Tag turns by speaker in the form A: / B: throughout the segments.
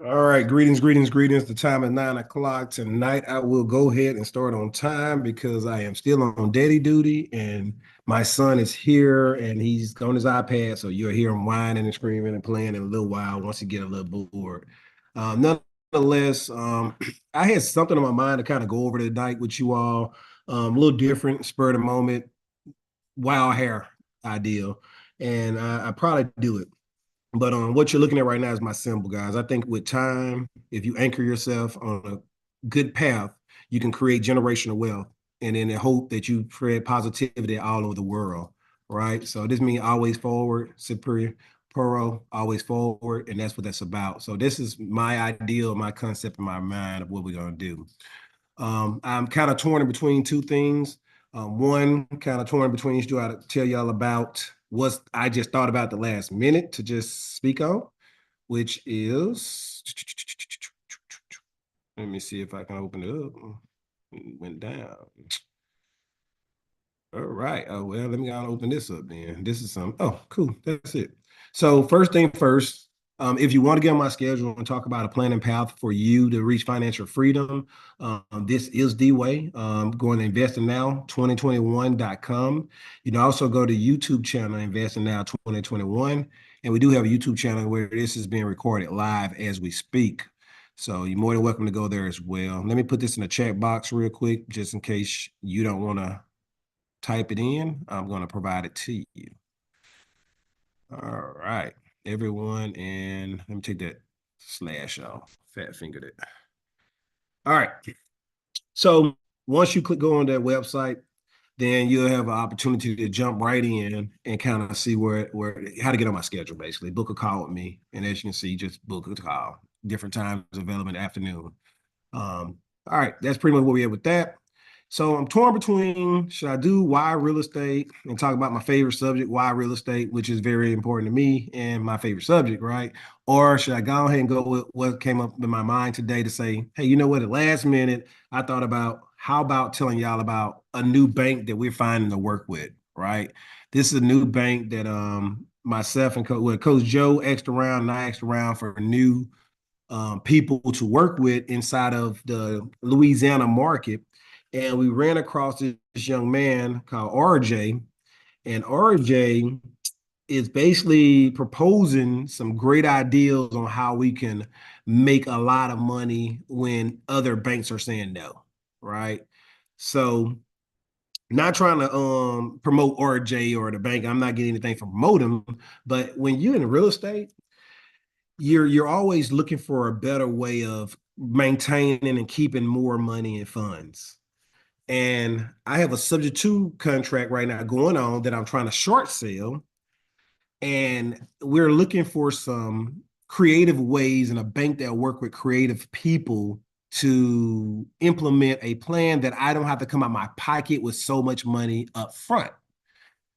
A: All right, greetings, greetings, greetings. The time is 9 o'clock tonight. I will go ahead and start on time because I am still on daddy duty and my son is here and he's on his iPad. So you'll hear him whining and screaming and playing in a little while once he get a little bored. Nonetheless, I had something on my mind to kind of go over tonight with you all. A little different, spur of the moment, wild hair ideal. And I probably do it. But what you're looking at right now is my symbol, guys. I think with time, if you anchor yourself on a good path, you can create generational wealth. And then the hope that you spread positivity all over the world, right? So this means always forward, superior, puro, always forward. And that's what that's about. So this is my ideal, my concept in my mind of what we're going to do. I'm kind of torn in between two things. One kind of torn between each. Do I tell y'all about what I just thought about the last minute to just speak on, which is, let me see if I can open it up. It went down. All right. Oh, well, let me go and open this up then. This is some, oh, cool. That's it. So first thing first, if you want to get on my schedule and talk about a planning path for you to reach financial freedom, this is the way. Going to investingnow2021.com. You can also go to YouTube channel Investing Now 2021. And we do have a YouTube channel where this is being recorded live as we speak. So you're more than welcome to go there as well. Let me put this in the chat box real quick, just in case you don't want to type it in. I'm going to provide it to you. All right, everyone. And let me take that slash off, fat fingered it. All right. So once you go on that website, then you'll have an opportunity to jump right in and kind of see where how to get on my schedule, basically. Book a call with me. And as you can see, just book a call. Different times available in the afternoon. All right, that's pretty much where we are with that. So I'm torn between should I do why real estate and talk about my favorite subject, why real estate, which is very important to me and my favorite subject, right? Or should I go ahead and go with what came up in my mind today to say, hey, you know what? At last minute, I thought about how about telling y'all about a new bank that we're finding to work with, right? This is a new bank that myself and Coach Joe asked around and I asked around for new people to work with inside of the Louisiana market. And we ran across this young man called RJ. And RJ is basically proposing some great ideas on how we can make a lot of money when other banks are saying no, right? So not trying to promote RJ or the bank. I'm not getting anything from promote them, but when you're in real estate, you're always looking for a better way of maintaining and keeping more money in funds. And I have a subject to contract right now going on that I'm trying to short sell. And we're looking for some creative ways in a bank that work with creative people to implement a plan that I don't have to come out my pocket with so much money up front.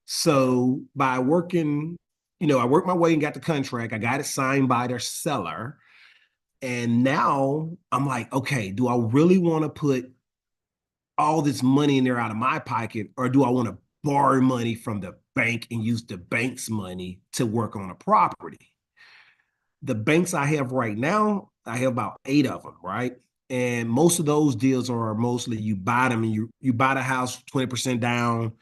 A: So by working, I worked my way and got the contract. I got it signed by their seller. And now I'm like, okay, do I really want to put all this money in there out of my pocket, or do I want to borrow money from the bank and use the bank's money to work on a property? The banks I have right now, I have about 8 of them, right? And most of those deals are mostly you buy them and you buy the house 20% down,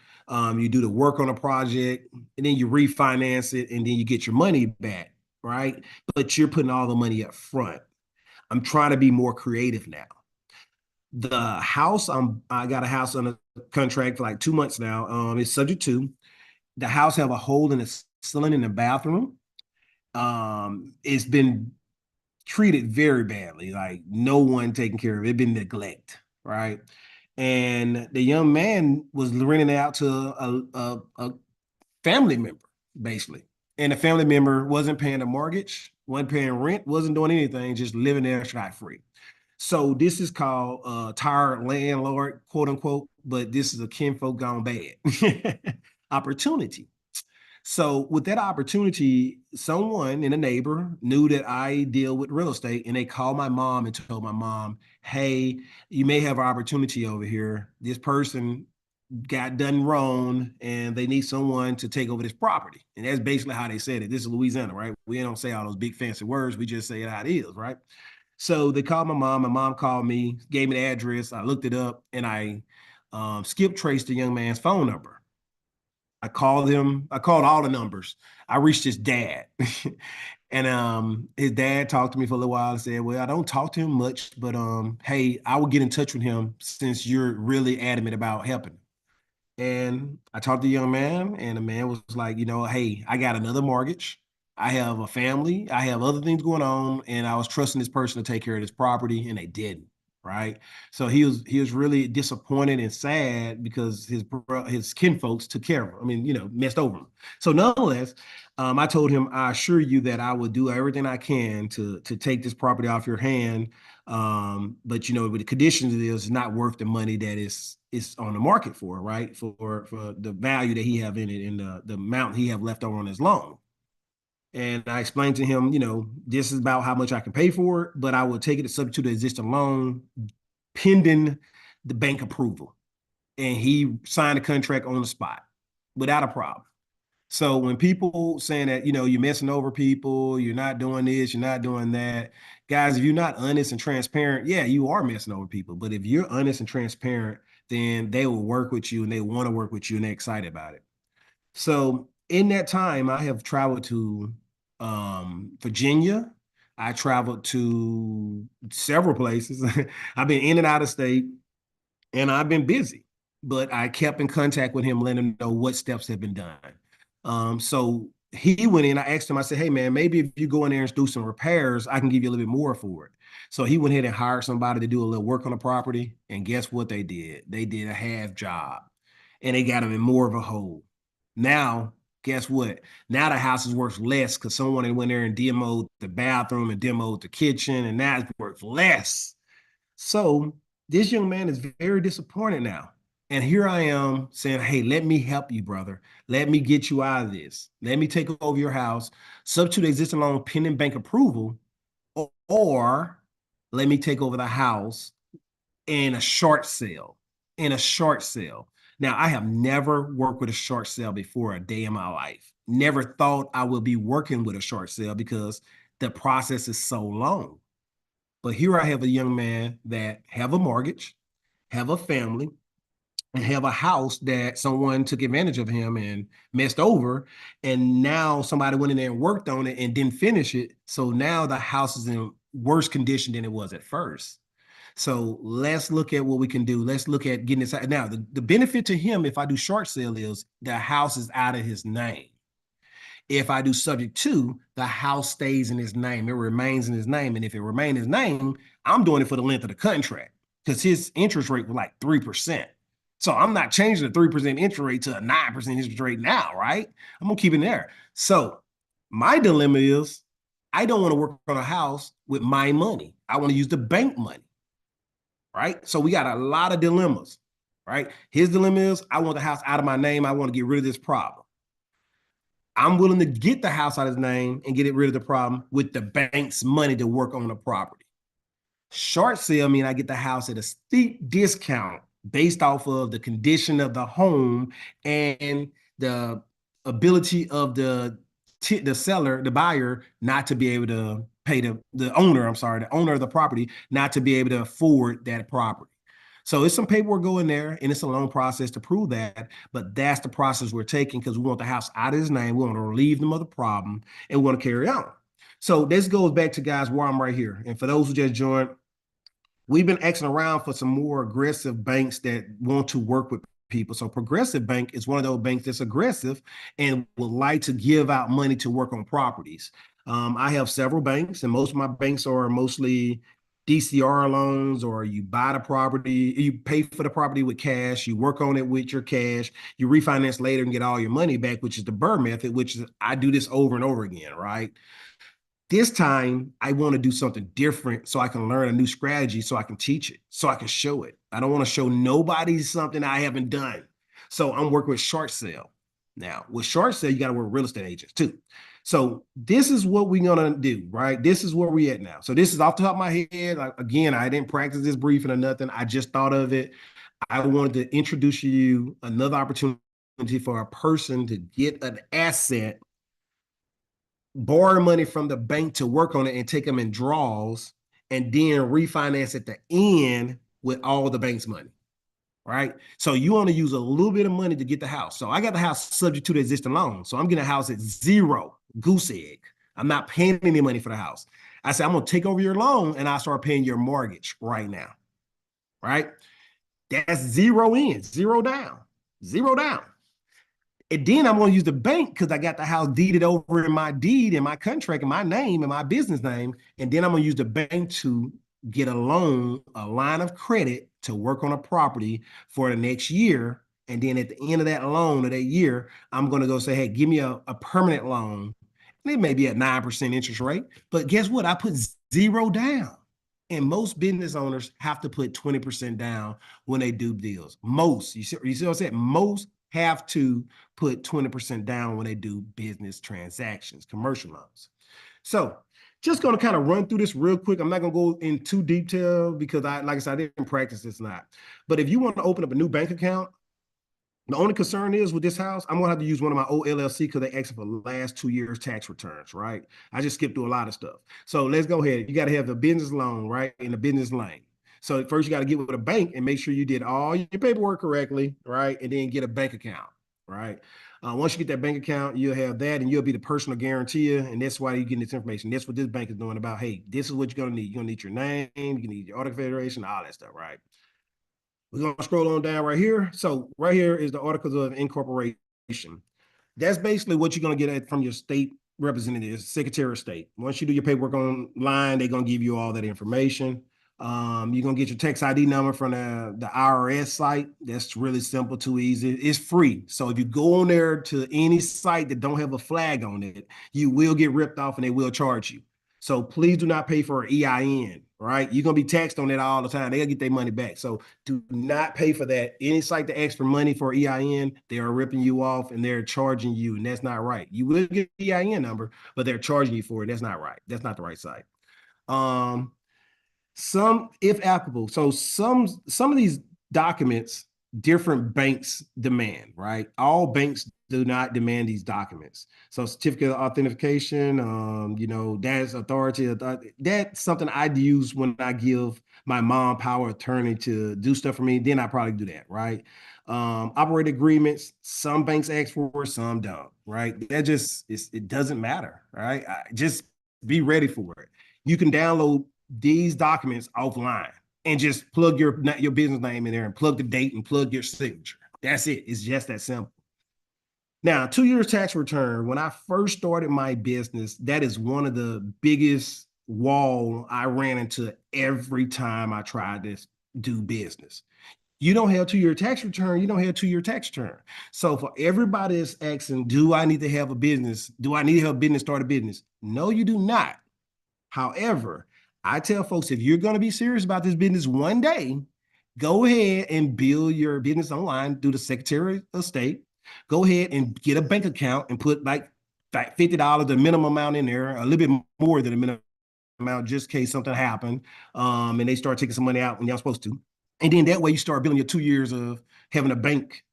A: you do the work on a project, and then you refinance it, and then you get your money back, right? But you're putting all the money up front. I'm trying to be more creative now. The house, I got a house under contract for like 2 months now. It's subject to the house have a hole in the ceiling in the bathroom. It's been treated very badly, like no one taking care of it, been neglect, right? And the young man was renting it out to a family member, basically. And the family member wasn't paying the mortgage, wasn't paying rent, wasn't doing anything, just living there scot free. So this is called tired landlord, quote unquote, but this is a kinfolk gone bad opportunity. So with that opportunity, someone in a neighbor knew that I deal with real estate, and they called my mom and told my mom, hey, you may have an opportunity over here. This person got done wrong and they need someone to take over this property. And that's basically how they said it. This is Louisiana, right? We don't say all those big fancy words. We just say it how it is, right? So they called my mom. My mom called me, gave me the address. I looked it up and I skip traced the young man's phone number. I called him. I called all the numbers. I reached his dad. And his dad talked to me for a little while and said, well, I don't talk to him much, but hey, I will get in touch with him since you're really adamant about helping. And I talked to the young man, and the man was like, hey, I got another mortgage. I have a family. I have other things going on, and I was trusting this person to take care of this property, and they didn't. Right. So he was really disappointed and sad because his kinfolks took care of him. I mean, messed over him. So nonetheless, I told him, I assure you that I will do everything I can to take this property off your hand. But with the conditions it is, it's not worth the money that is on the market for, right? For the value that he have in it and the amount he have left over on his loan. And I explained to him, this is about how much I can pay for it, but I will take it subject to the existing loan pending the bank approval. And he signed a contract on the spot without a problem. So when people saying that, you're messing over people, you're not doing this, you're not doing that, guys, if you're not honest and transparent, yeah, you are messing over people. But if you're honest and transparent, then they will work with you and they want to work with you and they're excited about it. So in that time, I have traveled to Virginia. I traveled to several places. I've been in and out of state and I've been busy, but I kept in contact with him, letting him know what steps have been done. So he went in, I asked him, I said, hey man, maybe if you go in there and do some repairs, I can give you a little bit more for it. So he went ahead and hired somebody to do a little work on the property. And guess what they did? They did a half job and they got him in more of a hole. Now, guess what? Now the house is worth less because someone went there and demoed the bathroom and demoed the kitchen, and now it's worth less. So this young man is very disappointed now. And here I am saying, hey, let me help you, brother. Let me get you out of this. Let me take over your house, subject to the existing loan pending bank approval, or let me take over the house in a short sale. In a short sale. Now, I have never worked with a short sale before a day in my life. Never thought I would be working with a short sale because the process is so long. But here I have a young man that have a mortgage, have a family, and have a house that someone took advantage of him and messed over. And now somebody went in there and worked on it and didn't finish it. So now the house is in worse condition than it was at first. So let's look at what we can do. Let's look at getting this out. Now, the benefit to him if I do short sale is the house is out of his name. If I do subject to, the house stays in his name. It remains in his name. And if it remains his name, I'm doing it for the length of the contract because his interest rate was like 3%. So I'm not changing the 3% interest rate to a 9% interest rate now, right? I'm going to keep it there. So my dilemma is I don't want to work on a house with my money. I want to use the bank money, right? So we got a lot of dilemmas, right? His dilemma is I want the house out of my name. I want to get rid of this problem. I'm willing to get the house out of his name and get rid of the problem with the bank's money to work on the property. Short sale mean I get the house at a steep discount based off of the condition of the home and the ability of the seller, the buyer, not to be able to pay the owner of the property, not to be able to afford that property. So it's some paperwork going there, and it's a long process to prove that, but that's the process we're taking because we want the house out of his name. We want to relieve them of the problem, and we want to carry on. So this goes back to, guys, where I'm right here. And for those who just joined, we've been asking around for some more aggressive banks that want to work with people. So Progressive Bank is one of those banks that's aggressive and would like to give out money to work on properties. I have several banks, and most of my banks are mostly DCR loans, or you buy the property, you pay for the property with cash, you work on it with your cash, you refinance later and get all your money back, which is the Burr method, which is I do this over and over again, right? This time, I want to do something different so I can learn a new strategy, so I can teach it, so I can show it. I don't want to show nobody something I haven't done. So I'm working with short sale. Now, with short sale, you got to work with real estate agents too. So this is what we're going to do, right? This is where we at now. So this is off the top of my head. Again, I didn't practice this briefing or nothing. I just thought of it. I wanted to introduce you another opportunity for a person to get an asset, borrow money from the bank to work on it and take them in draws, and then refinance at the end with all the bank's money. Right. So you want to use a little bit of money to get the house. So I got the house subject to the existing loan. So I'm getting a house at zero, goose egg. I'm not paying any money for the house. I said, I'm going to take over your loan and I start paying your mortgage right now. Right. That's zero in, zero down, zero down. And then I'm going to use the bank because I got the house deeded over in my deed and my contract and my name and my business name. And then I'm going to use the bank to get a loan, a line of credit to work on a property for the next year. And then at the end of that loan of that year, I'm going to go say, hey, give me a permanent loan. And it may be at 9% interest rate. But guess what? I put zero down. And most business owners have to put 20% down when they do deals. Most, you see what I'm saying? Most have to put 20% down when they do business transactions, commercial loans. So just going to kind of run through this real quick. I'm not going to go in too detail because like I said, I didn't practice this not. But if you want to open up a new bank account, the only concern is with this house, I'm going to have to use one of my old LLC because they asked for the last 2 years tax returns, right? I just skipped through a lot of stuff. So let's go ahead. You got to have the business loan, right? In the business lane. So first you got to get with a bank and make sure you did all your paperwork correctly, right? And then get a bank account, right? Once you get that bank account, you'll have that and you'll be the personal guarantor. And that's why you're getting this information. That's what this bank is doing about, hey, this is what you're going to need. You're going to need your name, you're going to need your order federation, all that stuff, right? We're going to scroll on down right here. So right here is the articles of incorporation. That's basically what you're going to get from your state representative, Secretary of State. Once you do your paperwork online, they're going to give you all that information. You're going to get your tax ID number from the IRS site. That's really simple, too easy. It's free. So if you go on there to any site that don't have a flag on it, you will get ripped off and they will charge you. So please do not pay for an EIN, right? You're going to be taxed on that all the time. They'll get their money back. So do not pay for that. Any site that asks for money for EIN, they are ripping you off and they're charging you, and that's not right. You will get the EIN number, but they're charging you for it. That's not right. That's not the right site. Some, if applicable, so some of these documents different banks demand, right? All banks do not demand these documents. So certificate of authentication, that's authority. That's something I'd use when I give my mom power attorney to do stuff for me. Then I probably do that, right? Operate agreements. Some banks ask for, some don't, right? That just it doesn't matter, right? Just be ready for it. You can download these documents offline and just plug your business name in there and plug the date and plug your signature. That's it. It's just that simple. Now, 2 years tax return. When I first started my business, that is one of the biggest wall I ran into every time I tried to do business. You don't have 2 year tax return. You don't have 2 year tax return. So for everybody that's asking, do I need to have a business? Do I need to have a business, start a business? No, you do not. However, I tell folks, if you're going to be serious about this business one day, go ahead and build your business online through the Secretary of State. Go ahead and get a bank account and put like $50, the minimum amount in there, a little bit more than the minimum amount, just in case something happened, and they start taking some money out when y'all supposed to. And then that way you start building your 2 years of having a bank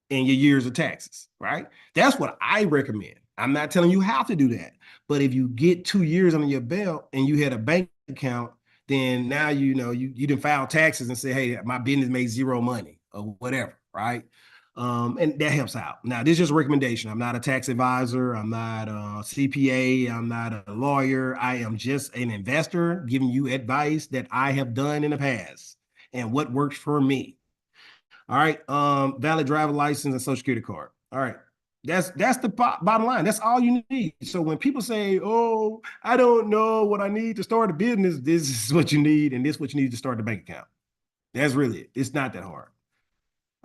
A: and your years of taxes, right? That's what I recommend. I'm not telling you how to do that. But if you get 2 years under your belt and you had a bank account, then now you didn't file taxes and say, hey, my business made zero money or whatever, right? And that helps out. Now, this is just a recommendation. I'm not a tax advisor. I'm not a CPA. I'm not a lawyer. I am just an investor giving you advice that I have done in the past and what works for me. All right. Valid driver license and social security card. All right. That's the bottom line. That's all you need. So when people say, oh, I don't know what I need to start a business, this is what you need, and this is what you need to start a bank account. That's really it. It's not that hard.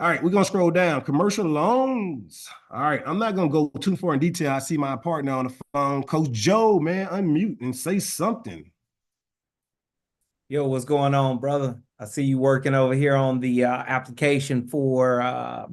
A: All right, we're going to scroll down. Commercial loans. All right, I'm not going to go too far in detail. I see my partner on the phone. Coach Joe, man, unmute and say something.
B: Yo, what's going on, brother? I see you working over here on the application for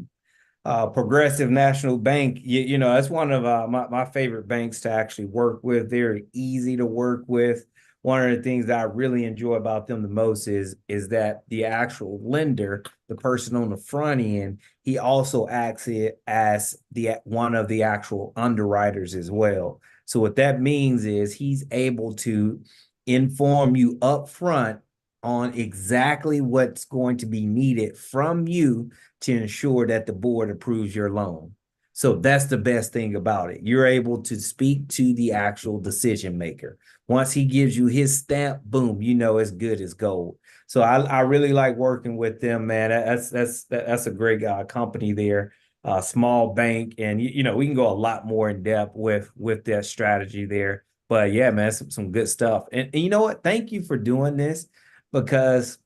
B: Progressive National Bank. You know, that's one of my favorite banks to actually work with. They're easy to work with. one of the things that I really enjoy about them the most is that the actual lender, the person on the front end, he also acts it as the one of the actual underwriters as well. So what that means is he's able to inform you upfront on exactly what's going to be needed from you to ensure that the board approves your loan. So that's the best thing about it. You're able to speak to the actual decision maker. Once he gives you his stamp, boom, you know it's good as gold. So I really like working with them, man. That's a great company there, small bank, and you know we can go a lot more in depth with that strategy there. But yeah, man, some good stuff. And you know what? Thank you for doing this because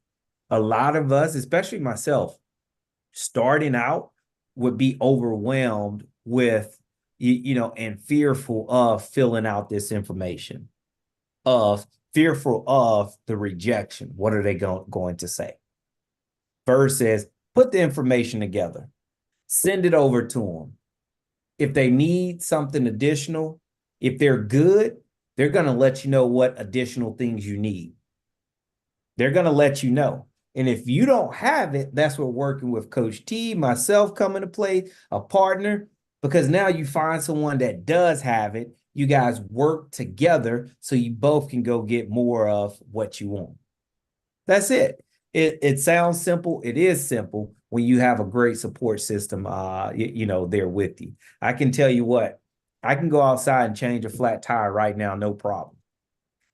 B: a lot of us, especially myself, starting out would be overwhelmed with you know and fearful of filling out this information, of fearful of the rejection. What are they going to say? Versus put the information together, send it over to them. If they need something additional, if they're good, they're going to let you know what additional things you need. They're going to let you know. And if you don't have it, that's where working with Coach T, myself come into play, a partner, because now you find someone that does have it. You guys work together so you both can go get more of what you want. That's it. It sounds simple. It is simple when you have a great support system, you know, there with you. I can tell you what, I can go outside and change a flat tire right now, no problem.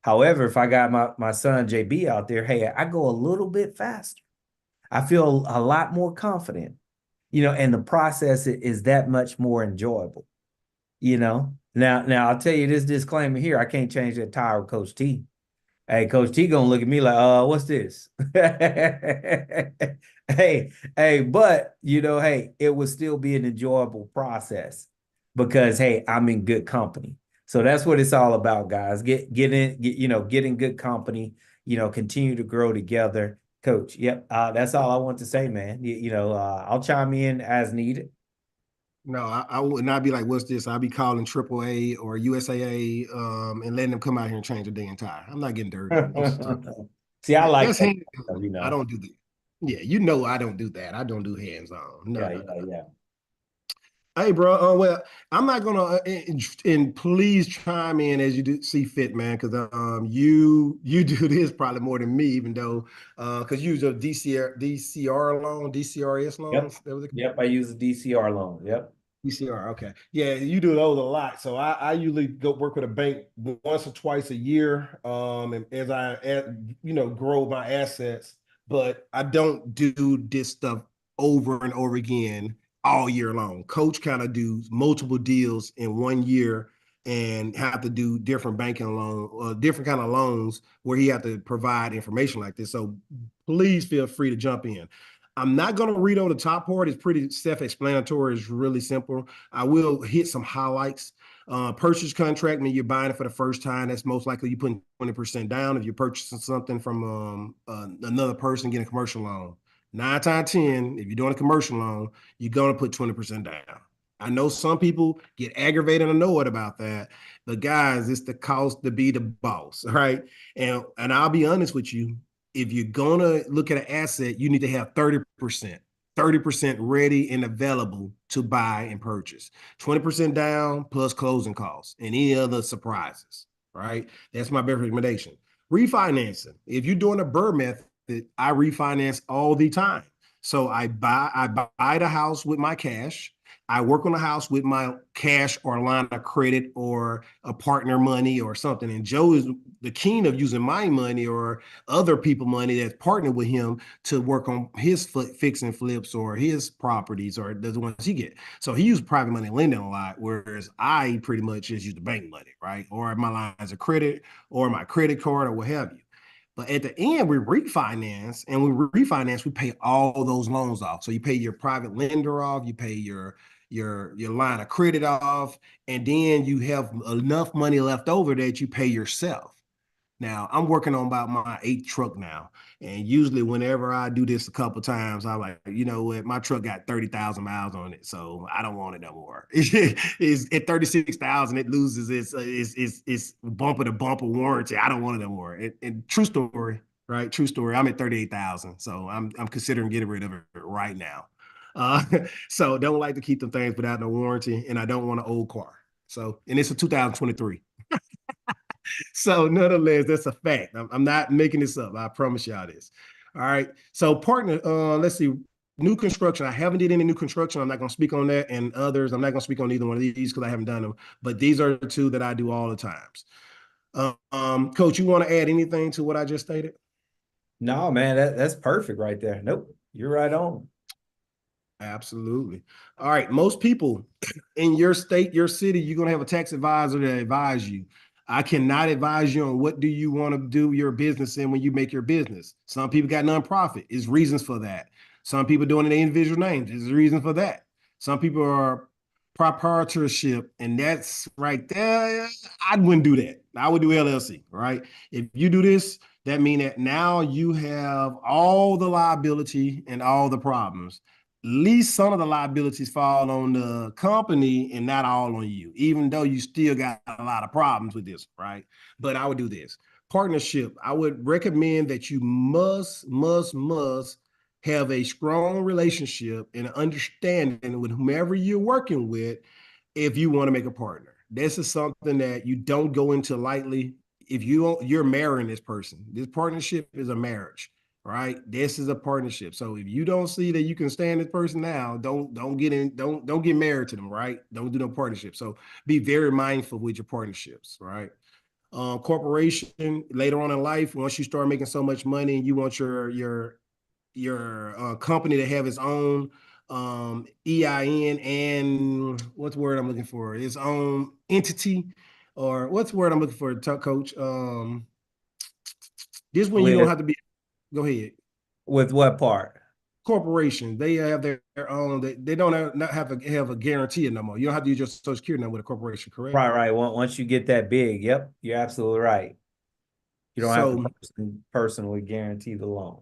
B: However, if I got my son JB out there, hey, I go a little bit faster. I feel a lot more confident, you know, and the process is that much more enjoyable, you know. Now I'll tell you this disclaimer here: I can't change that tire with Coach T. Hey, Coach T gonna look at me like, what's this? Hey, but you know, hey, it would still be an enjoyable process because hey, I'm in good company. So that's what it's all about, guys. Get in good company, you know, continue to grow together. Coach, yep, that's all I want to say, man. I'll chime in as needed.
A: No, I would not be like, what's this? I'll be calling AAA or USAA and letting them come out here and change the damn tire. I'm not getting dirty.
B: See, I like
A: That's
B: that
A: hands
B: stuff,
A: on. I don't do that. Yeah, you know I don't do that. I don't do hands on. No,
B: Yeah,
A: no,
B: yeah,
A: no, no.
B: yeah.
A: Hey, bro. Well, I'm not gonna and please chime in as you do see fit, man, because you do this probably more than me, even though because you use a DCR loan, DCRS
B: Yep.
A: loans. That was it?
B: Yep. I use a DCR loan. Yep.
A: DCR. Okay, yeah, you do those a lot. So I usually go work with a bank once or twice a year, and as grow my assets, but I don't do this stuff over and over again all year long. Coach kind of do multiple deals in 1 year and have to do different banking loan, different kind of loans where he have to provide information like this. So please feel free to jump in. I'm not going to read over the top part. It's pretty self-explanatory. It's really simple. I will hit some highlights. Purchase contract, mean you're buying it for the first time. That's most likely you putting 20% down if you're purchasing something from another person getting a commercial loan. 9 times 10, if you're doing a commercial loan, you're going to put 20% down. I know some people get aggravated and annoyed about that, but guys, it's the cost to be the boss, right? And I'll be honest with you, if you're gonna look at an asset, you need to have 30% ready and available to buy and purchase. 20% down plus closing costs and any other surprises, right? That's my best recommendation. Refinancing. If you're doing a Burr method, I refinance all the time. So I buy the house with my cash. I work on the house with my cash or line of credit or a partner money or something. And Joe is the king of using my money or other people money that's partnered with him to work on his fix and flips or his properties or the ones he get. So he used private money lending a lot, whereas I pretty much just use the bank money, right? Or my lines of credit or my credit card or what have you. But at the end, we refinance, and we pay all those loans off. So you pay your private lender off, you pay your line of credit off, and then you have enough money left over that you pay yourself. Now I'm working on about my eighth truck now, And usually, whenever I do this a couple times, I'm like, you know what, my truck got 30,000 miles on it, so I don't want it no more. It's at 36,000, it loses its bumper to bumper warranty. I don't want it no more. And true story, right? True story. I'm at 38,000, so I'm considering getting rid of it right now. Uh, so don't like to keep the things without no warranty, and I don't want an old car. So, and it's a 2023. So nonetheless, that's a fact. I'm not making this up. I promise y'all this. All right. So partner, let's see. New construction. I haven't did any new construction. I'm not going to speak on that. And others, I'm not going to speak on either one of these because I haven't done them. But these are the two that I do all the times. Coach, you want to add anything to what I just stated?
B: No, man, that's perfect right there. Nope, you're right on.
A: Absolutely. All right. Most people in your state, your city, you're going to have a tax advisor that advise you. I cannot advise you on what do you want to do your business in when you make your business. Some people got nonprofit. There's reasons for that. Some people doing it in individual names. There's a reason for that. Some people are proprietorship, and that's right there. I wouldn't do that. I would do LLC, right? If you do this, that means that now you have all the liability and all the problems. Least some of the liabilities fall on the company and not all on you, even though you still got a lot of problems with this, right? But I would do this. Partnership, I would recommend that you must have a strong relationship and understanding with whomever you're working with if you want to make a partner. This is something that you don't go into lightly. If you're marrying this person, this partnership is a marriage, right? This is a partnership. So if you don't see that you can stand this person now, don't get in, don't get married to them, right? Don't do no partnership. So be very mindful with your partnerships, right? Corporation later on in life, once you start making so much money and you want your company to have its own EIN and what's the word I'm looking for? Its own entity, or what's the word I'm looking for, coach? This one you don't
B: With
A: have to be. Go ahead.
B: with what part?
A: Corporation, they have their own. They don't not have a guarantee no more. You don't have to use your social security number with a corporation, correct?
B: Right, right. Once you get that big, yep, you're absolutely right. You don't have to
A: So
B: personally guarantee the loan.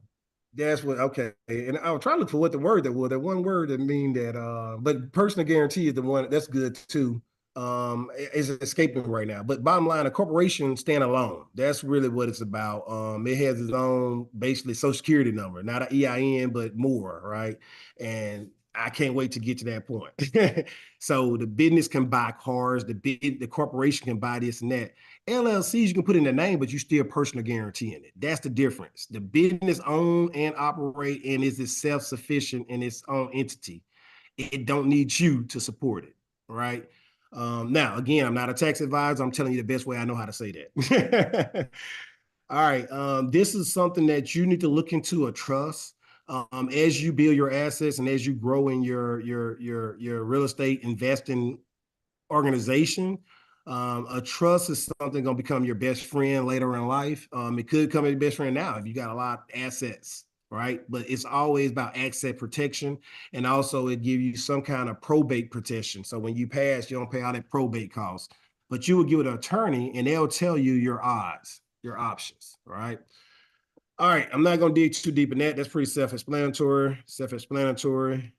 A: that's what okay. And I was trying to look for what the word that was. That one word that mean that but personal guarantee is the one that's good too. Is escaping right now. But bottom line, a corporation stand alone. That's really what it's about. It has its own basically social security number, not an EIN, but more, right? And I can't wait to get to that point. So the business can buy cars, the corporation can buy this and that. LLCs you can put in the name, but you still personal guarantee in it. That's the difference. The business own and operate and is self-sufficient in its own entity. It don't need you to support it, right? Now, again, I'm not a tax advisor. I'm telling you the best way I know how to say that. All right. This is something that you need to look into a trust. As you build your assets and as you grow in your real estate investing organization. A trust is something going to become your best friend later in life. It could become your best friend now if you got a lot of assets, right? But it's always about asset protection, and also it gives you some kind of probate protection. So when you pass, you don't pay all that probate costs, but you will give it an attorney, and they'll tell you your odds, your options, right? All right, I'm not going to dig too deep in that. That's pretty self-explanatory. Self-explanatory.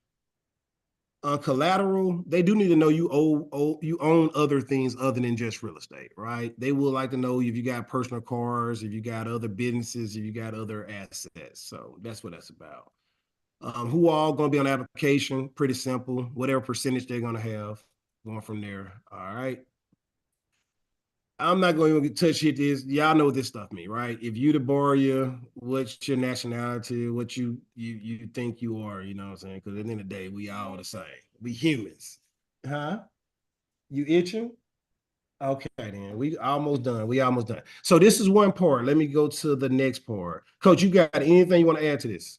A: Collateral, they do need to know you own other things other than just real estate, right? They would like to know if you got personal cars, if you got other businesses, if you got other assets. So that's what that's about. Who all going to be on the application? Pretty simple. Whatever percentage they're going to have, going from there. All right. I'm not going to touch it. This y'all know what this stuff mean, right? If you the borrower, what's your nationality? What you think you are? You know what I'm saying? Because at the end of the day, we all the same. We humans, huh? You itching? Okay, then we almost done. We almost done. So this is one part. Let me go to the next part. Coach, you got anything you want to add to this?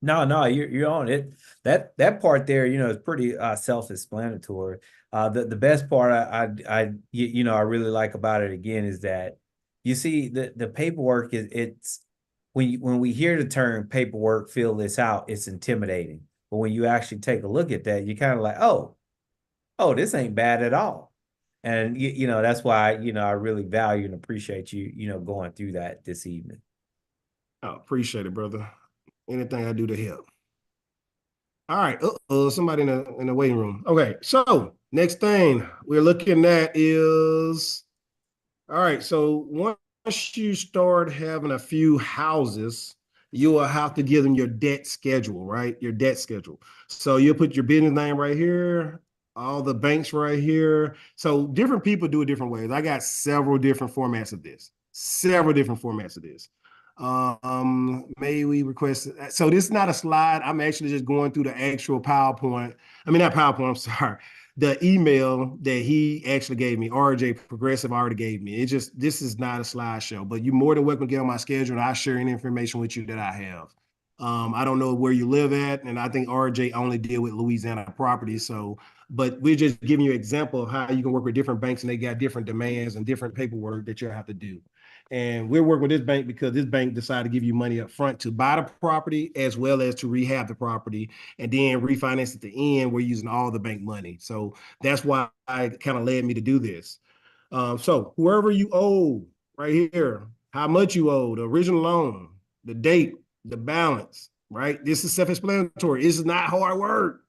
B: No, no, you're on it. That part there, is pretty self-explanatory. The best part I really like about it again is that you see the paperwork is it's when we hear the term paperwork, fill this out, it's intimidating. But when you actually take a look at that, you're kind of like, oh, this ain't bad at all. And that's why I really value and appreciate you, going through that this evening.
A: I appreciate it, brother. Anything I do to help. All right. Somebody in the waiting room. Okay. So next thing we're looking at is all right. So once you start having a few houses, you will have to give them your debt schedule, right? Your debt schedule. So you'll put your business name right here, all the banks right here. So different people do it different ways. I got several different formats of this. Several different formats of this. May we request? So this is not a slide. I'm actually just going through the actual PowerPoint. I mean, not PowerPoint. I'm sorry, the email that he actually gave me, RJ Progressive already gave me. It just this is not a slideshow, but you're more than welcome to get on my schedule and I'll share any information with you that I have. I don't know where you live at, and I think RJ only deal with Louisiana properties. So, but we're just giving you an example of how you can work with different banks and they got different demands and different paperwork that you'll have to do. And we're working with this bank because this bank decided to give you money up front to buy the property as well as to rehab the property and then refinance at the end. We're using all the bank money. So that's why it kind of led me to do this. So whoever you owe right here, how much you owe, the original loan, the date, the balance, right? This is self-explanatory. This is not hard work.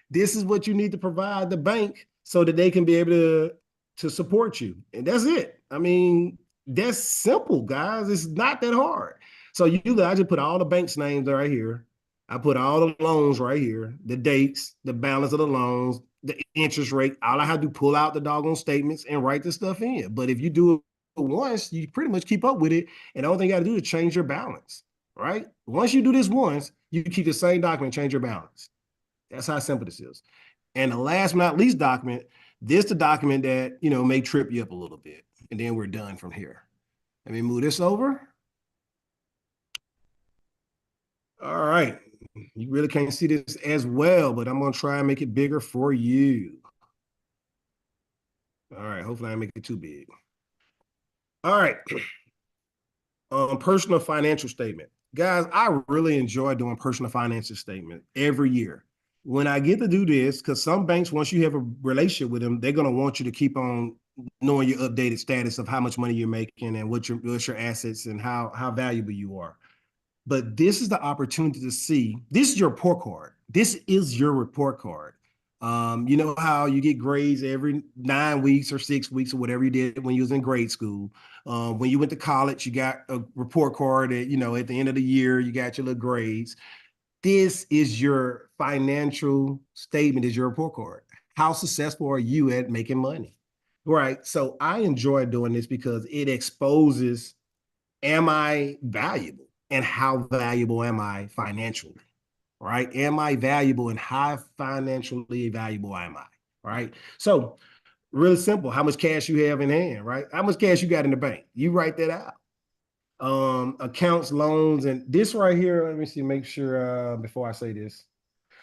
A: This is what you need to provide the bank so that they can be able to support you. And that's it. I mean, that's simple, guys. It's not that hard. So I just put all the bank's names right here. I put all the loans right here, the dates, the balance of the loans, the interest rate. All I have to do pull out the doggone statements and write the stuff in. But if you do it once, you pretty much keep up with it. And the only thing you got to do is change your balance, right? Once you do this once, you keep the same document, change your balance. That's how simple this is. And the last but not least document, this the document that, may trip you up a little bit. And then we're done from here. Let me move this over. All right. You really can't see this as well, but I'm going to try and make it bigger for you. All right. Hopefully I don't make it too big. All right. Personal financial statement. Guys, I really enjoy doing personal financial statement every year. When I get to do this, because some banks, once you have a relationship with them, they're going to want you to keep on knowing your updated status of how much money you're making and what's your assets and how valuable you are. But this is the opportunity to see. This is your report card. This is your report card. You know how you get grades every 9 weeks or 6 weeks or whatever you did when you was in grade school. When you went to college, you got a report card that, at the end of the year, you got your little grades. This is your financial statement, is your report card. How successful are you at making money? Right. So I enjoy doing this because it exposes, am I valuable? And how valuable am I financially? Right? Am I valuable and how financially valuable am I? Right? So, really simple. How much cash you have in hand, right? How much cash you got in the bank? You write that out. Accounts, loans, and this right here, let me see, make sure before I say this.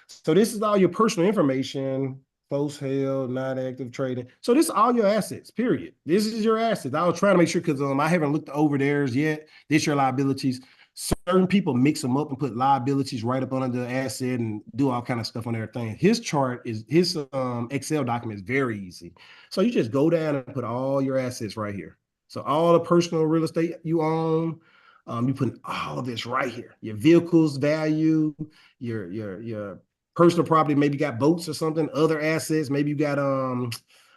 A: So this is all your personal information, close held, not active trading. So this is all your assets, period. This is your assets. I was trying to make sure because I haven't looked over theirs yet. This your liabilities. Certain people mix them up and put liabilities right up under the asset and do all kind of stuff on their thing. His Excel document is very easy. So you just go down and put all your assets right here. So all the personal real estate you own, you put all of this right here. Your vehicles value, your personal property, maybe you got boats or something, other assets, maybe you got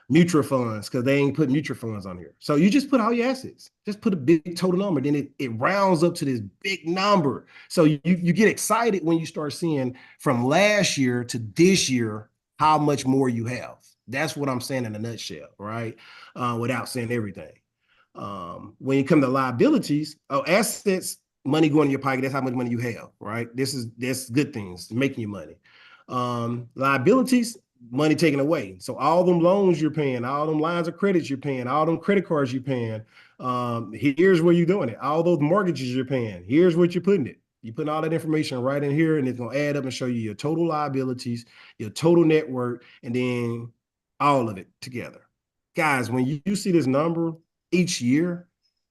A: mutual funds because they ain't put mutual funds on here. So you just put all your assets, just put a big total number, then it rounds up to this big number. So you get excited when you start seeing from last year to this year how much more you have. That's what I'm saying in a nutshell, right? Without saying everything. When you come to liabilities, assets, money going in your pocket, that's how much money you have, right? That's good things, making you money. Liabilities, money taken away. So all them loans you're paying, all them lines of credits you're paying, all them credit cards you're paying. Here's where you're doing it. All those mortgages you're paying. Here's what you're putting it. You put all that information right in here, and it's gonna add up and show you your total liabilities, your total net worth, and then all of it together. Guys, when you see this number each year,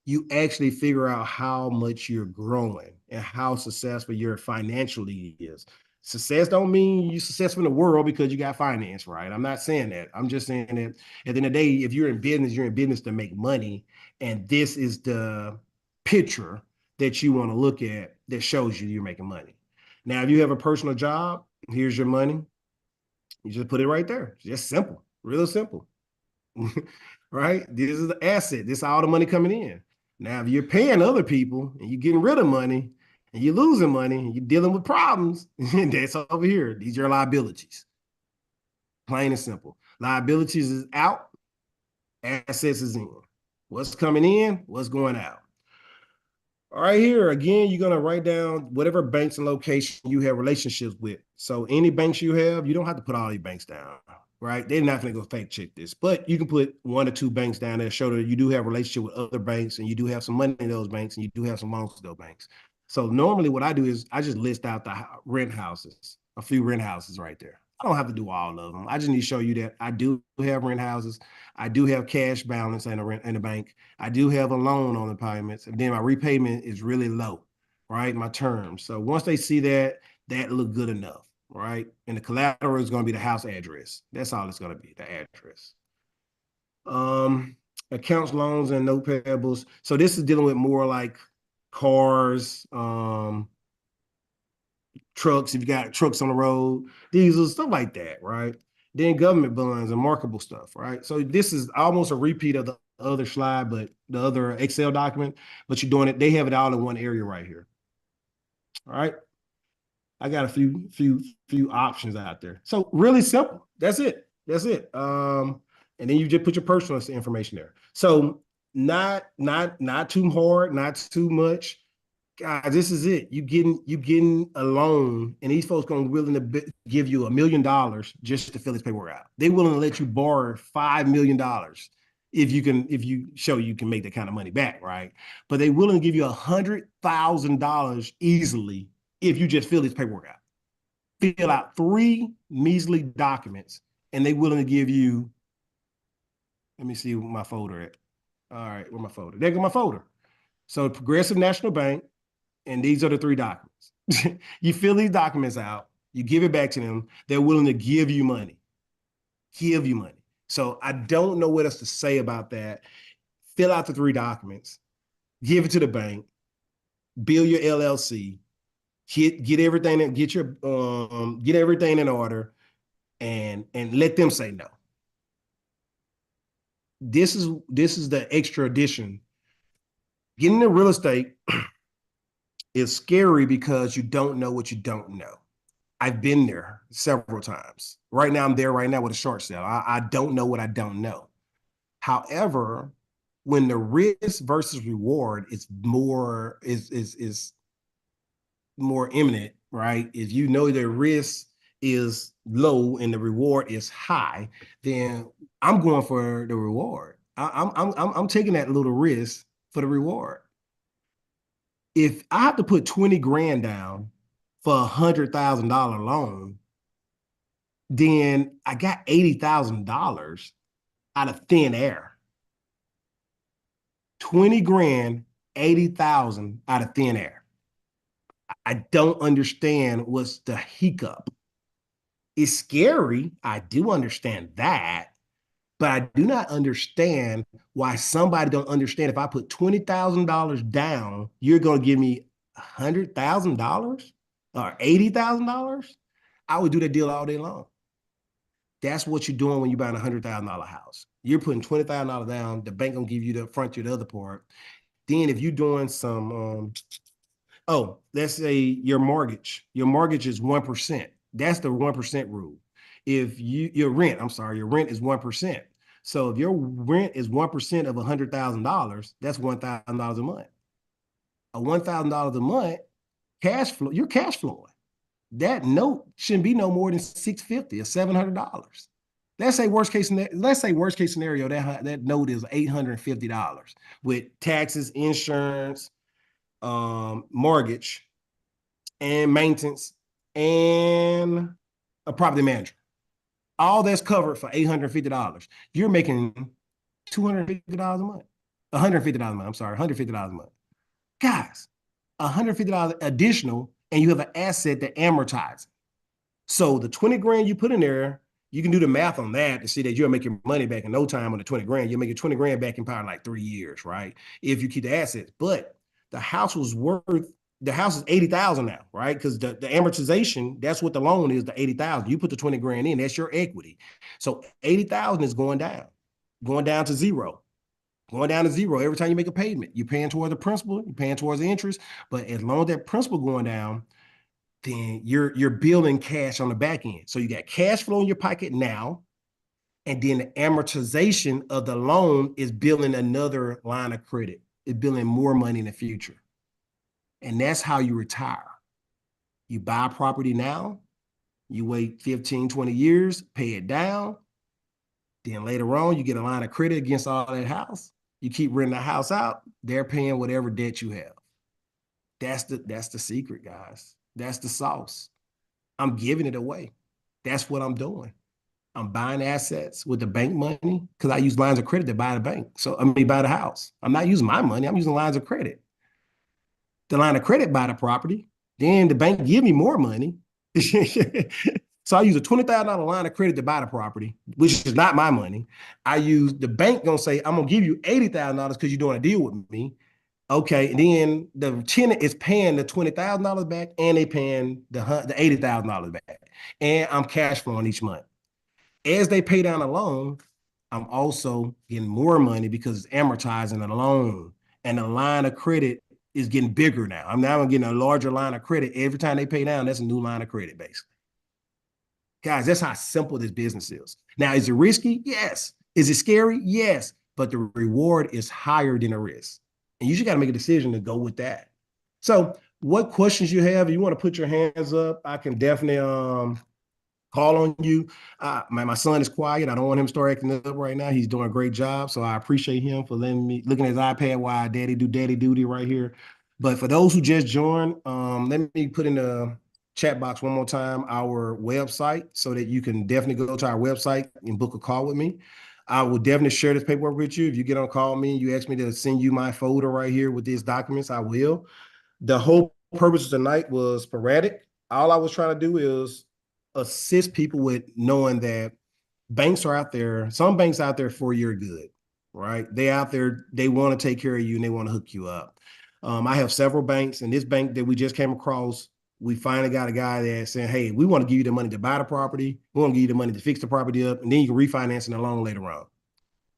A: you actually figure out how much you're growing and how successful your financially is. Success don't mean you're successful in the world because you got finance, right? I'm not saying that. I'm just saying that at the end of the day, if you're in business to make money. And this is the picture that you want to look at that shows you you're making money. Now, if you have a personal job, here's your money. You just put it right there. Just simple, real simple. Right? This is the asset. This is all the money coming in. Now, if you're paying other people and you're getting rid of money and you're losing money and you're dealing with problems, that's over here. These are your liabilities. Plain and simple. Liabilities is out, assets is in. What's coming in, what's going out. All right, here again, you're gonna write down whatever banks and location you have relationships with. So any banks you have, you don't have to put all these banks down, right? They're not gonna go fact check this, but you can put 1 or 2 banks down there, show that you do have a relationship with other banks and you do have some money in those banks and you do have some loans to those banks. So normally what I do is I just list out the rent houses, a few rent houses right there. I don't have to do all of them. I just need to show you that I do have rent houses. I do have cash balance in a bank. I do have a loan on the payments, and then my repayment is really low, right? My terms. So once they see that, that look good enough, right? And the collateral is going to be the house address. That's all it's going to be, the address. Um, Accounts, loans, and note payables. So this is dealing with more like cars, trucks, if you got trucks on the road, diesels, stuff like that, right? Then government bonds and marketable stuff, right? So this is almost a repeat of the other slide, but the other Excel document, but you're doing it, they have it all in one area right here. All right. I got a few options out there. So really simple. That's it. That's it. And then you just put your personal information there. So not too hard, not too much. God, this is it. You getting a loan, and these folks gonna willing to give you $1 million just to fill this paperwork out. They willing to let you borrow $5 million if you show you can make that kind of money back, right? But they willing to give you $100,000 easily if you just fill this paperwork out. Fill out 3 measly documents, and they willing to give you. Let me see where my folder at. All right, where my folder? There go my folder. So Progressive National Bank. And these are the 3 documents. You fill these documents out, you give it back to them, they're willing to give you money. Give you money. So I don't know what else to say about that. Fill out the 3 documents, give it to the bank, build your LLC, get everything, get everything in order, and let them say no. This is the extra addition. Getting into real estate is scary because you don't know what you don't know. I've been there several times. Right now, I'm there right now with a short sale. I don't know what I don't know. However, when the risk versus reward is more imminent, right? If you know the risk is low and the reward is high, then I'm going for the reward. I'm taking that little risk for the reward. If I have to put 20 grand down for $100,000 loan, then I got $80,000 out of thin air. 20 grand, 80,000 out of thin air. I don't understand what's the hiccup. It's scary. I do understand that, but I do not understand why somebody don't understand if I put $20,000 down, you're going to give me $100,000 or $80,000. I would do that deal all day long. That's what you're doing when you're buying $100,000 house. You're putting $20,000 down. The bank gonna give you the front to the other part. Then if you're doing some, let's say your mortgage is 1%. That's the 1% rule. If your rent is 1%. So if your rent is 1% of $100,000, that's $1,000 a month. $1,000 a month cash flow. You're cash flowing. That note shouldn't be no more than $650 or $700. Let's say worst case scenario that note is $850 with taxes, insurance, mortgage, and maintenance, and a property manager. All that's covered for $850. You're making $250 a month. $150 a month. I'm sorry, $150 a month. Guys, $150 additional, and you have an asset that amortizes. So the 20 grand you put in there, you can do the math on that to see that you'll make your money back in no time on the 20 grand. You'll make your 20 grand back in probably like 3 years, right? If you keep the assets. But The house was worth, the house is 80,000 now, right? Because the amortization, that's what the loan is, the 80,000. You put the 20 grand in, that's your equity. So 80,000 is going down to zero, going down to zero every time you make a payment. You're paying towards the principal, you're paying towards the interest. But as long as that principal going down, then you're building cash on the back end. So you got cash flow in your pocket now, and then the amortization of the loan is building another line of credit. It's building more money in the future. And that's how you retire. You buy property now, you wait 15, 20 years, pay it down. Then later on, you get a line of credit against all that house. You keep renting the house out, they're paying whatever debt you have. That's the secret, guys. That's the sauce. I'm giving it away. That's what I'm doing. I'm buying assets with the bank money because I use lines of credit to buy the bank. So I mean, buy the house. I'm not using my money. I'm using lines of credit. The line of credit buy the property. Then the bank give me more money. So I use a $20,000 line of credit to buy the property, which is not my money. I use the bank gonna say, I'm gonna give you $80,000 because you're doing a deal with me. Okay, and then the tenant is paying the $20,000 back, and they paying the $80,000 back, and I'm cash flowing each month. As they pay down the loan, I'm also getting more money because it's amortizing the loan, and the line of credit is getting bigger now. I'm now getting a larger line of credit every time they pay down. That's a new line of credit, basically. Guys, that's how simple this business is. Now, is it risky? Yes. Is it scary? Yes. But the reward is higher than the risk. And you just got to make a decision to go with that. So, what questions you have, if you want to put your hands up, I can definitely call on you. My son is quiet. I don't want him to start acting up right now. He's doing a great job. So I appreciate him for letting me looking at his iPad while daddy do daddy duty right here. But for those who just joined, let me put in the chat box one more time our website so that you can definitely go to our website and book a call with me. I will definitely share this paperwork with you. If you get on call me, you ask me to send you my folder right here with these documents, I will. The whole purpose of tonight was sporadic. All I was trying to do is assist people with knowing that banks are out there. Some banks out there for your good, right? They out there, they want to take care of you and they want to hook you up. I have several banks, and this bank that we just came across, we finally got a guy that saying, hey, we want to give you the money to buy the property. We want to give you the money to fix the property up, and then you can refinance it along later on.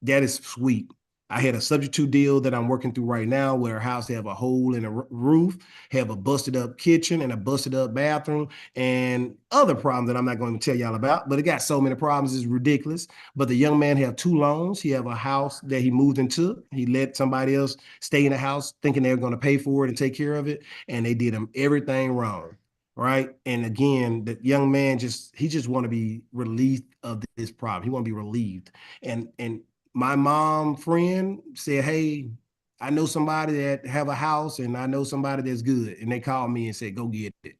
A: That is sweet. I had a subject to deal that I'm working through right now where a house have a hole in the roof, have a busted up kitchen and a busted up bathroom, and other problems that I'm not going to tell y'all about. But it got so many problems, it's ridiculous. But the young man have two loans. He have a house that he moved into. He let somebody else stay in the house thinking they were going to pay for it and take care of it, and they did him everything wrong. Right. And again, the young man just want to be relieved of this problem. He want to be relieved. And my mom friend said, hey, I know somebody that have a house and I know somebody that's good. And they called me and said, go get it.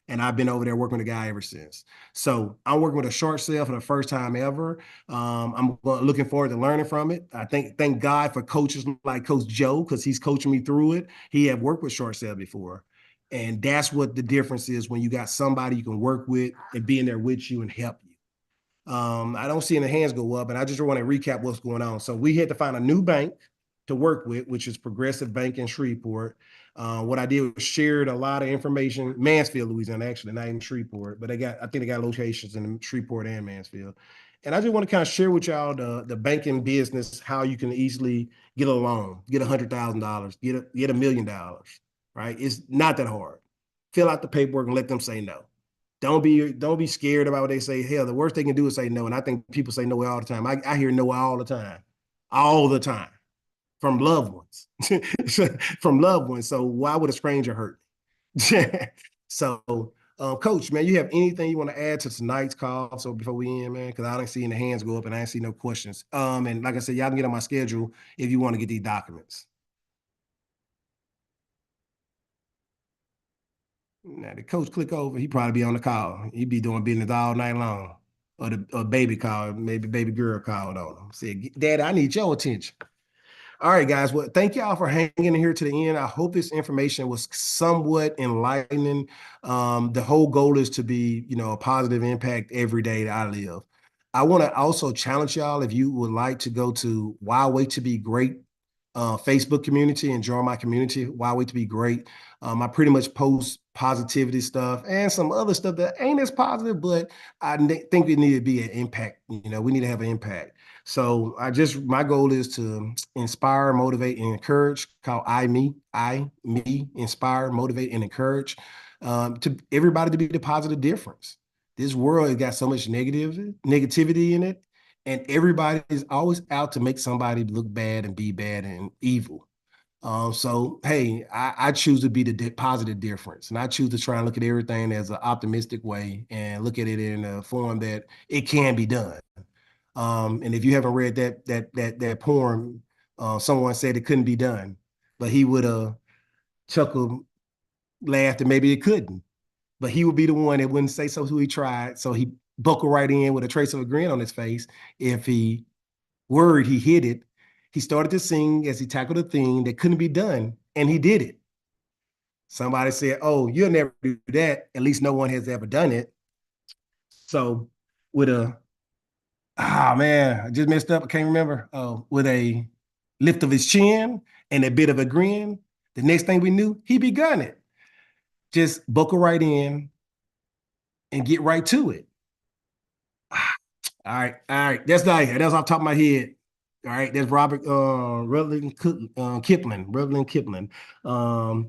A: And I've been over there working with the guy ever since. So I'm working with a short sale for the first time ever. I'm looking forward to learning from it. I thank God for coaches like Coach Joe, because he's coaching me through it. He have worked with short sale before. And that's what the difference is when you got somebody you can work with and being there with you and help you. I don't see any hands go up, and I just want to recap what's going on. So we had to find a new bank to work with, which is Progressive Bank in Shreveport. What I did was shared a lot of information, Mansfield, Louisiana, actually, not in Shreveport, but I think they got locations in Shreveport and Mansfield. And I just want to kind of share with y'all the banking business, how you can easily get a loan, get $100,000, get $1 million, right? It's not that hard. Fill out the paperwork and let them say no. Don't be scared about what they say. Hell, the worst they can do is say no. And I think people say no all the time. I hear no all the time from loved ones, from loved ones. So why would a stranger hurt? So, Coach, man, you have anything you want to add to tonight's call? So before we end, man, because I didn't see any hands go up and I didn't see no questions. And like I said, y'all can get on my schedule if you want to get these documents. Now the coach click over, he probably be on the call. He be doing business all night long. Or the baby call, maybe baby girl called on him. Said, Dad, I need your attention. All right, guys. Well, thank y'all for hanging in here to the end. I hope this information was somewhat enlightening. The whole goal is to be, a positive impact every day that I live. I want to also challenge y'all, if you would like to go to Why Wait to Be Great Facebook community and join my community. Why Wait to Be Great. I pretty much post positivity stuff and some other stuff that ain't as positive, but think we need to be an impact. We need to have an impact. So my goal is to inspire, motivate, and encourage. Called me, inspire, motivate, and encourage. To everybody to be the positive difference. This world has got so much negativity in it, and everybody is always out to make somebody look bad and be bad and evil. So hey, I choose to be the positive difference, and I choose to try and look at everything as an optimistic way and look at it in a form that it can be done. And if you haven't read that poem, someone said it couldn't be done, but he would have chuckled, laughed, and maybe it couldn't. But he would be the one that wouldn't say so who he tried. So he buckled right in with a trace of a grin on his face. If he worried he hit it, he started to sing as he tackled a thing that couldn't be done, and he did it. Somebody said, "Oh, you'll never do that. At least no one has ever done it." So with a man, I just messed up. I can't remember. With a lift of his chin and a bit of a grin, the next thing we knew, he begun it. Just buckle right in and get right to it. All right. That's off the top of my head. All right, that's Robert Rudyard Kipling.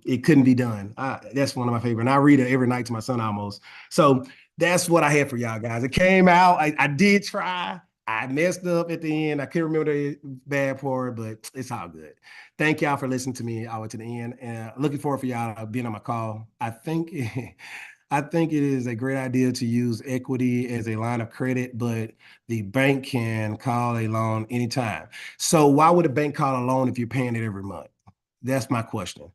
A: It couldn't be done. That's one of my favorite. And I read it every night to my son almost. So that's what I had for y'all guys. It came out. I did try. I messed up at the end. I can't remember the bad part, but it's all good. Thank y'all for listening to me all the way to the end. And looking forward for y'all being on my call. I think it is a great idea to use equity as a line of credit, but the bank can call a loan anytime. So why would a bank call a loan if you're paying it every month? That's my question.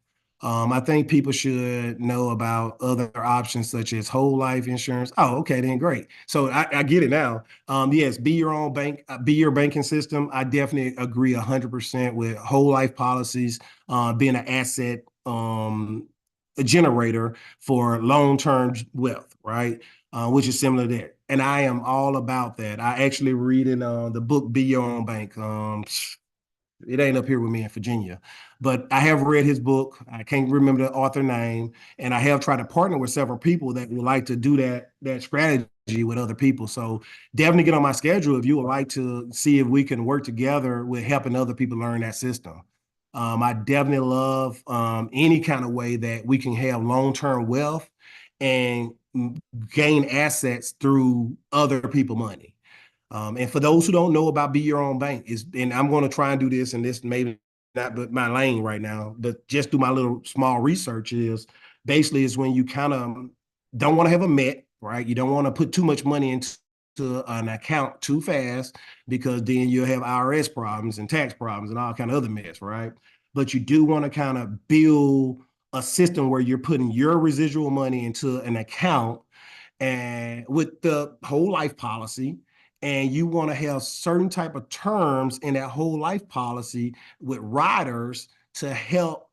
A: I think people should know about other options such as whole life insurance. Oh, okay, then great. So I get it now. Yes, be your own bank, be your banking system. I definitely agree 100% with whole life policies, being an asset, a generator for long-term wealth, right? Which is similar to that. And I am all about that. I actually read in the book Be Your Own Bank. It ain't up here with me in Virginia, but I have read his book. I can't remember the author name, and I have tried to partner with several people that would like to do that strategy with other people. So definitely get on my schedule if you would like to see if we can work together with helping other people learn that system. I definitely love any kind of way that we can have long-term wealth and gain assets through other people money. And for those who don't know about Be Your Own Bank, and I'm going to try and do this, and this maybe not but my lane right now, but just do my little small research is basically is when you kind of don't want to have a met, right? You don't want to put too much money into an account too fast because then you'll have IRS problems and tax problems and all kind of other mess, right? But you do want to kind of build a system where you're putting your residual money into an account and with the whole life policy, and you want to have certain type of terms in that whole life policy with riders to help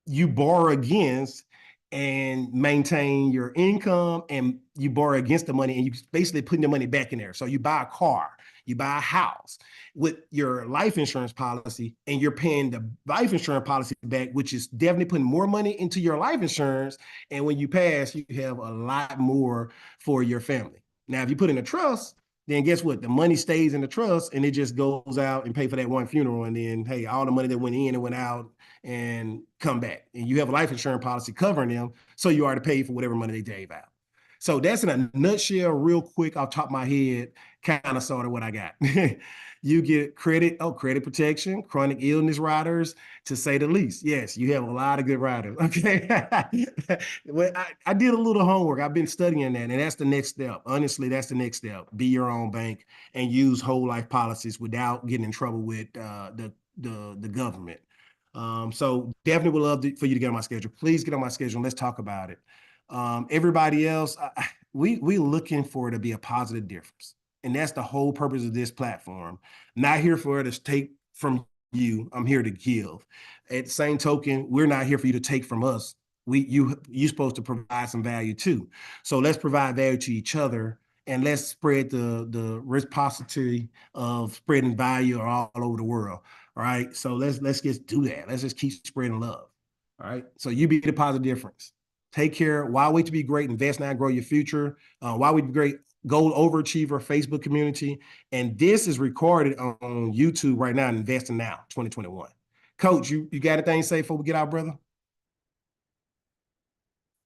A: you borrow against and maintain your income, and you borrow against the money and you basically putting the money back in there. So you buy a car, you buy a house with your life insurance policy, and you're paying the life insurance policy back, which is definitely putting more money into your life insurance. And when you pass, you have a lot more for your family. Now, if you put in a trust, then guess what? The money stays in the trust and it just goes out and pay for that one funeral. And then, hey, all the money that went in and went out and come back. And you have a life insurance policy covering them. So you already paid for whatever money they gave out. So that's in a nutshell, real quick, off top of my head, kind of sort of what I got. You get credit protection, chronic illness riders, to say the least. Yes, you have a lot of good riders. Okay. Well, I did a little homework. I've been studying that, and that's the next step. Honestly, that's the next step. Be your own bank and use whole life policies without getting in trouble with the government. So definitely would love for you to get on my schedule. Please get on my schedule and let's talk about it. Everybody else, we looking for it to be a positive difference. And that's the whole purpose of this platform. Not here for it to take from you. I'm here to give. At the same token, we're not here for you to take from us. You're supposed to provide some value too. So let's provide value to each other, and let's spread the reciprocity of spreading value all over the world. All right. So let's just do that. Let's just keep spreading love. All right. So you be the positive difference. Take care. Why wait to be great? Invest now, grow your future. Why wait to be great? Gold overachiever Facebook community. And this is recorded on YouTube right now. Investing now, 2021. Coach, you got anything to say before we get out, brother?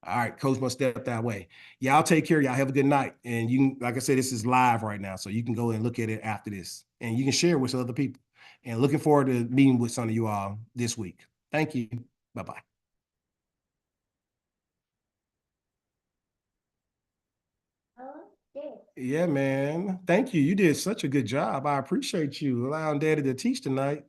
A: All right, coach must step that way. Y'all take care. Y'all have a good night. And you can, like I said, this is live right now. So you can go and look at it after this. And you can share it with other people. And looking forward to meeting with some of you all this week. Thank you. Bye-bye. Yeah, man. Thank you. You did such a good job. I appreciate you allowing Daddy to teach tonight.